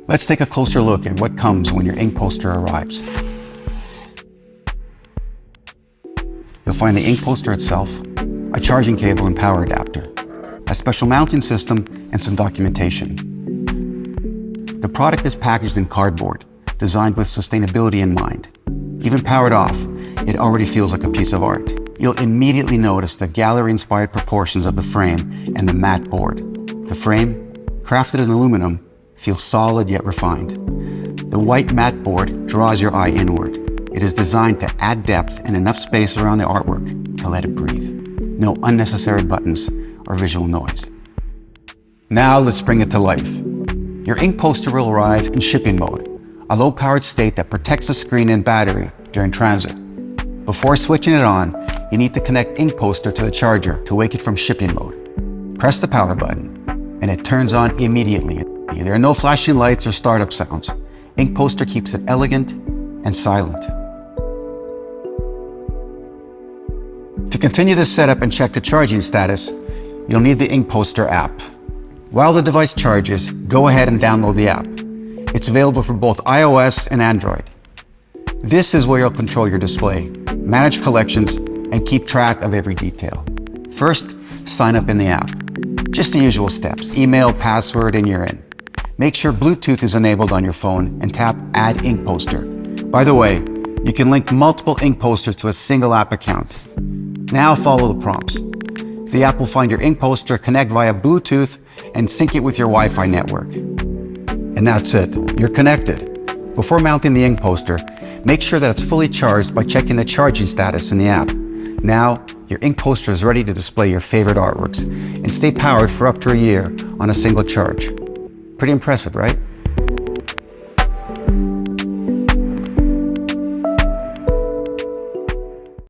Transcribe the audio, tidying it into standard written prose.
Let's take a closer look at what comes when your InkPoster arrives. You'll find the InkPoster itself, a charging cable and power adapter, a special mounting system, and some documentation. The product is packaged in cardboard, designed with sustainability in mind. Even powered off, it already feels like a piece of art. You'll immediately notice the gallery-inspired proportions of the frame and the matte board. The frame, crafted in aluminum, feels solid yet refined. The white matte board draws your eye inward. It is designed to add depth and enough space around the artwork to let it breathe. No unnecessary buttons or visual noise. Now let's bring it to life. Your InkPoster will arrive in shipping mode, a low-powered state that protects the screen and battery during transit. Before switching it on, you need to connect InkPoster to the charger to wake it from shipping mode. Press the power button, and it turns on immediately. There are no flashing lights or startup sounds. InkPoster keeps it elegant and silent. To continue this setup and check the charging status, you'll need the InkPoster app. While the device charges, go ahead and download the app. It's available for both iOS and Android. This is where you'll control your display, manage collections, and keep track of every detail. First, sign up in the app. Just the usual steps: email, password, and you're in. Make sure Bluetooth is enabled on your phone and tap Add InkPoster. By the way, you can link multiple InkPosters to a single app account. Now follow the prompts. The app will find your InkPoster, connect via Bluetooth, and sync it with your Wi-Fi network. And that's it, you're connected. Before mounting the InkPoster, make sure that it's fully charged by checking the charging status in the app. Now, your InkPoster is ready to display your favorite artworks and stay powered for up to a year on a single charge. Pretty impressive, right?